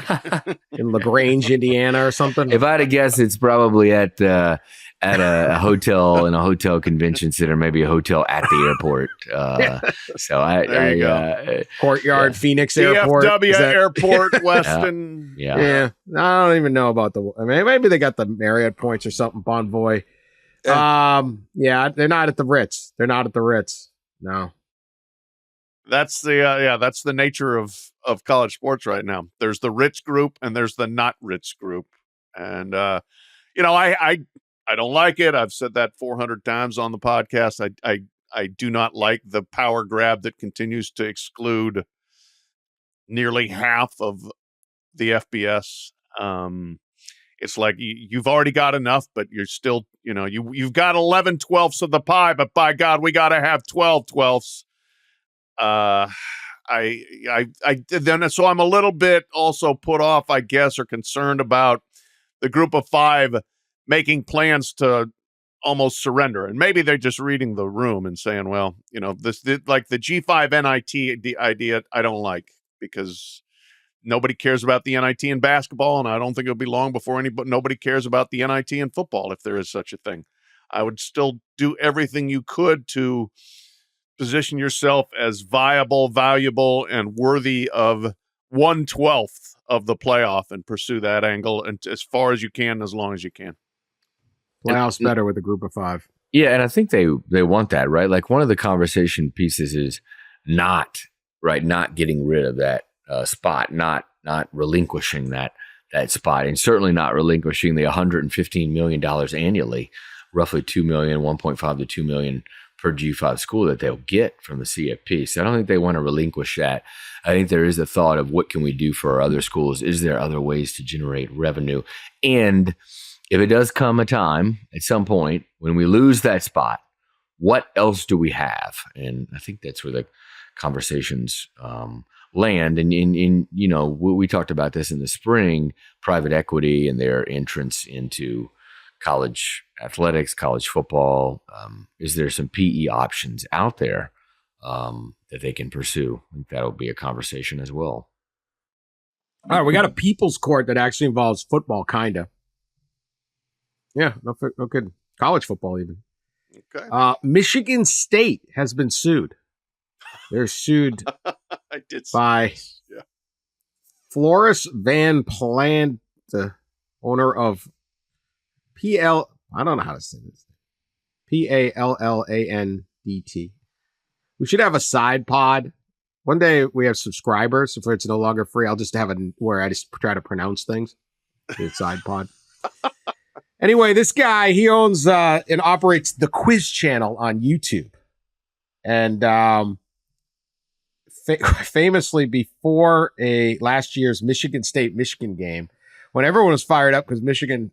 Speaker 1: LaGrange, Indiana or something?
Speaker 3: If I had to guess, it's probably at a hotel, in a hotel convention center, maybe a hotel at the airport.
Speaker 1: Courtyard, Phoenix Airport.
Speaker 2: DFW Airport, Weston.
Speaker 3: Yeah.
Speaker 1: I don't even know about maybe they got the Marriott points or something, Bonvoy. They're not at the Ritz. No.
Speaker 2: That's the nature of college sports right now. There's the rich group and there's the not rich group. And, I don't like it. I've said that 400 times on the podcast. I do not like the power grab that continues to exclude nearly half of the FBS. It's like you've already got enough, but you're still, you've got 11/12ths of the pie, but by God, we got to have 12/12ths. So I'm a little bit also put off, I guess, or concerned about the group of five making plans to almost surrender. And maybe they're just reading the room and saying, well, this like the G5 NIT the idea I don't like, because nobody cares about the NIT in basketball, and I don't think it'll be long before nobody cares about the NIT in football, if there is such a thing. I would still do everything you could to position yourself as viable, valuable, and worthy of 1/12th of the playoff, and pursue that angle and as far as you can, as long as you can.
Speaker 1: Playoffs better with a group of five.
Speaker 3: Yeah, and I think they want that, right? Like one of the conversation pieces is not getting rid of that spot, not relinquishing that spot, and certainly not relinquishing the $115 million annually, roughly $2 million, 1.5 to 2 million per G5 school that they'll get from the CFP. So I don't think they want to relinquish that. I think there is a thought of what can we do for our other schools? Is there other ways to generate revenue? And if it does come a time at some point when we lose that spot, what else do we have? And I think that's where the conversations land. And we talked about this in the spring, private equity and their entrance into college athletics, college football. Is there some PE options out there that they can pursue? I think that'll be a conversation as well.
Speaker 1: All right, we got a people's court that actually involves football, kind of. Yeah, no kidding. College football, even.
Speaker 2: Okay.
Speaker 1: Michigan State has been sued. They're sued by Floris Van Plant, the owner of I don't know how to say this. PALLANDT. We should have a side pod. One day we have subscribers. If it's no longer free, I'll just have it where I just try to pronounce things. The side pod. Anyway, this guy, he owns and operates the Quiz Channel on YouTube. And famously, before last year's Michigan State-Michigan game, when everyone was fired up because Michigan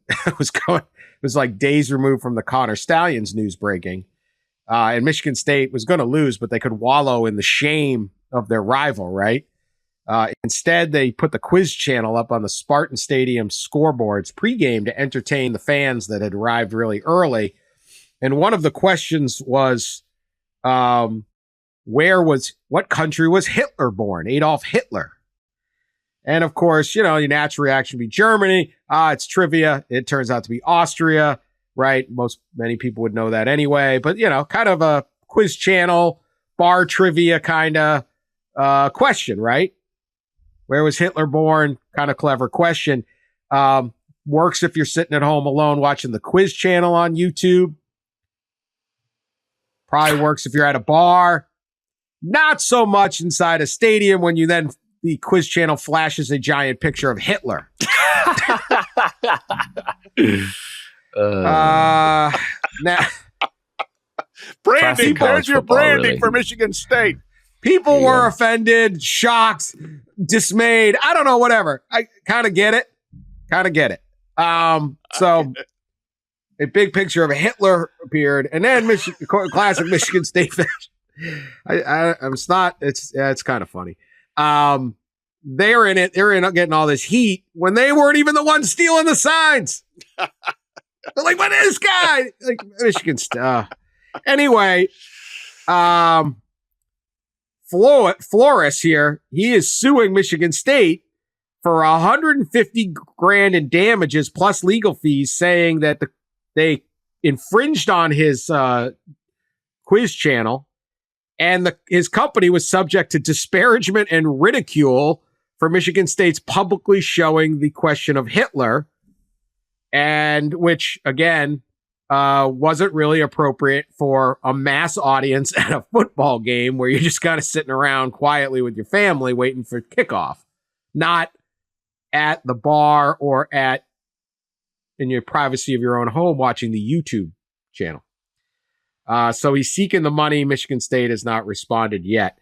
Speaker 1: was like days removed from the Connor Stallions news breaking, and Michigan State was going to lose, but they could wallow in the shame of their rival, right? Instead, they put the Quiz Channel up on the Spartan Stadium scoreboards pregame to entertain the fans that had arrived really early. And one of the questions was, what country was Hitler born? Adolf Hitler. And of course, your natural reaction would be Germany. It's trivia. It turns out to be Austria, right? Many people would know that anyway. But, kind of a Quiz Channel, bar trivia kind of question, right? Where was Hitler born? Kind of clever question. Works if you're sitting at home alone watching the Quiz Channel on YouTube. Probably works if you're at a bar. Not so much inside a stadium when the Quiz Channel flashes a giant picture of Hitler. Now,
Speaker 2: branding. There's your branding for Michigan State.
Speaker 1: People were offended, shocked, dismayed. I don't know, whatever. I kind of get it. a big picture of a Hitler appeared, and then classic Michigan State fashion. It's kind of funny. They're in it. They're in getting all this heat when they weren't even the ones stealing the signs. They're like, what is this guy? Like Michigan stuff. Anyway, Flores here, he is suing Michigan State for $150,000 in damages plus legal fees, saying that they infringed on his quiz channel, and his company was subject to disparagement and ridicule for Michigan State's publicly showing the question of Hitler, and which, again, wasn't really appropriate for a mass audience at a football game where you're just kind of sitting around quietly with your family waiting for kickoff, not at the bar or in your privacy of your own home watching the YouTube channel. So he's seeking the money. Michigan State has not responded yet.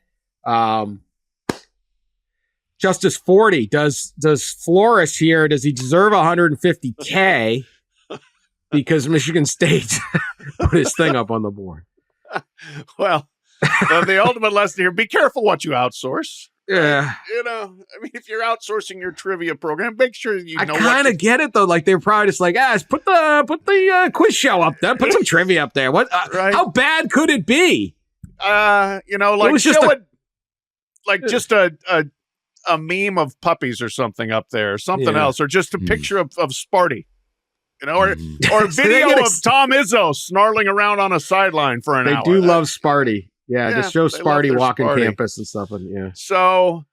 Speaker 1: Justice Forde, does Flores here, does he deserve $150K because Michigan State put his thing up on the board?
Speaker 2: Well, the ultimate lesson here, be careful what you outsource.
Speaker 1: Yeah.
Speaker 2: If you're outsourcing your trivia program, make sure you know. I
Speaker 1: kind of get it though. Like they're probably just like, put the quiz show up there, put some trivia up there. What? Right? How bad could it be?
Speaker 2: Like it was just a meme of puppies or something up there, or something else, or just a picture of Sparty, or video of Tom Izzo snarling around on a sideline for an hour.
Speaker 1: They do love Sparty. Yeah, just show Sparty walking campus and stuff. And
Speaker 2: So,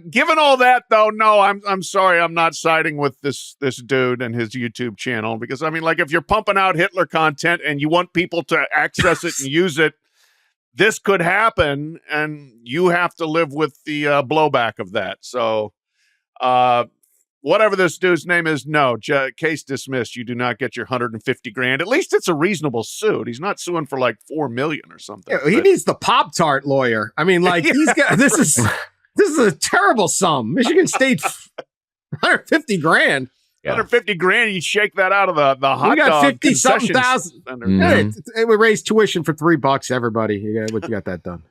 Speaker 2: given all that, though, no, I'm sorry, I'm not siding with this dude and his YouTube channel, because if you're pumping out Hitler content and you want people to access it and use it, this could happen, and you have to live with the blowback of that. So, whatever this dude's name is, no, case dismissed. You do not get your $150,000. At least it's a reasonable suit. He's not suing for like $4 million or something.
Speaker 1: Yeah, he needs the Pop-Tart lawyer. He's got this is a terrible sum. Michigan State $150,000.
Speaker 2: Yeah. $150,000. You shake that out of the hot
Speaker 1: we got
Speaker 2: dog
Speaker 1: 50-something thousand. It would raise tuition for $3. Everybody, you got that done.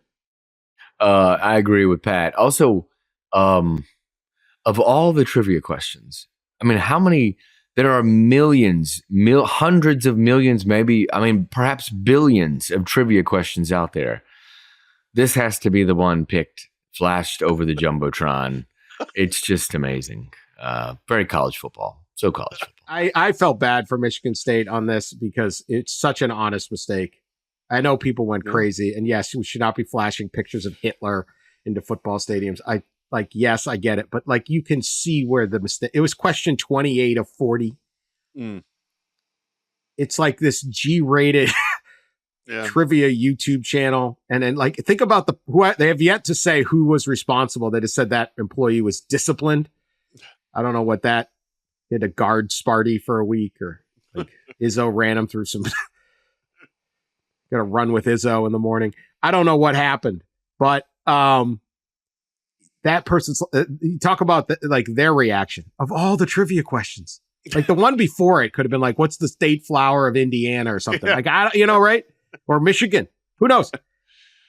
Speaker 3: I agree with Pat. Also, of all the trivia questions, how many? There are millions, hundreds of millions, maybe. Perhaps billions of trivia questions out there. This has to be the one picked, flashed over the jumbotron. It's just amazing. Very college football. So college football.
Speaker 1: I felt bad for Michigan State on this because it's such an honest mistake. I know people went crazy, and yes, we should not be flashing pictures of Hitler into football stadiums. Yes, I get it, but you can see where the mistake. It was question 28 of 40. It's like this G-rated trivia YouTube channel, and then think about they have yet to say who was responsible. They just said that employee was disciplined. I don't know what that. He had to guard Sparty for a week, or Izzo ran him through some. Got to run with Izzo in the morning. I don't know what happened, but that person's. You talk about their reaction of all the trivia questions. The one before it could have been what's the state flower of Indiana or something right? Or Michigan. Who knows?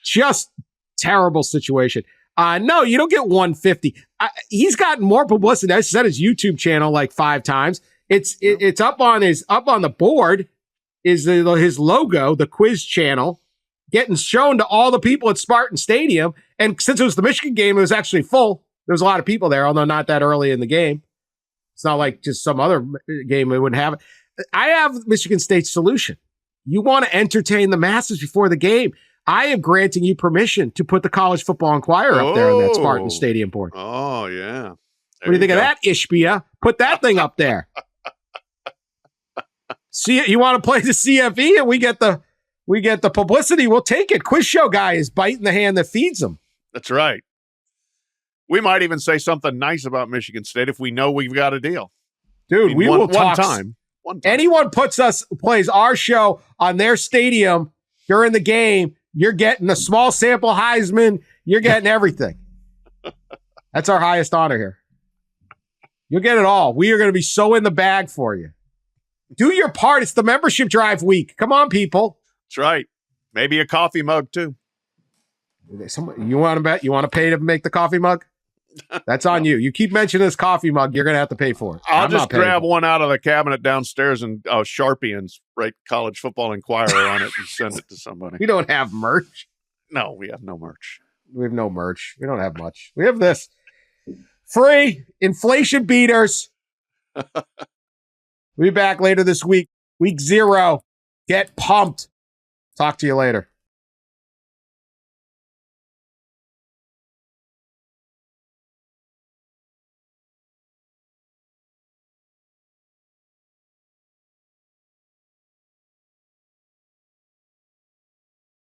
Speaker 1: Just terrible situation. No, you don't get 150. He's gotten more publicity. I said his YouTube channel 5 times. It's up on the board. Is his logo, the quiz channel, getting shown to all the people at Spartan Stadium. And since it was the Michigan game, it was actually full. There was a lot of people there, although not that early in the game. It's not like just some other game we wouldn't have it. I have Michigan State's solution. You want to entertain the masses before the game. I am granting you permission to put the College Football Enquirer up there on that Spartan Stadium board.
Speaker 2: Oh, yeah.
Speaker 1: What do you think of that, Ishbia? Put that thing up there. See, you want to play the CFE and we get the publicity. We'll take it. Quiz show guy is biting the hand that feeds him.
Speaker 2: That's right. We might even say something nice about Michigan State if we know we've got a deal.
Speaker 1: Dude, we will talk.
Speaker 2: One time.
Speaker 1: Anyone plays our show on their stadium during the game, you're getting a small sample Heisman. You're getting everything. That's our highest honor here. You'll get it all. We are going to be so in the bag for you. Do your part. It's the membership drive week. Come on, people.
Speaker 2: That's right. Maybe a coffee mug too.
Speaker 1: You want to bet? You want to pay to make the coffee mug? That's on you. You keep mentioning this coffee mug, you're going to have to pay for it.
Speaker 2: I'll just grab one out of the cabinet downstairs and Sharpie and write College Football Enquirer on it and send it to somebody.
Speaker 1: We don't have merch.
Speaker 2: No, we have no merch.
Speaker 1: We have no merch. We don't have much. We have this. Free inflation beaters. We'll be back later this week. Week 0. Get pumped. Talk to you later.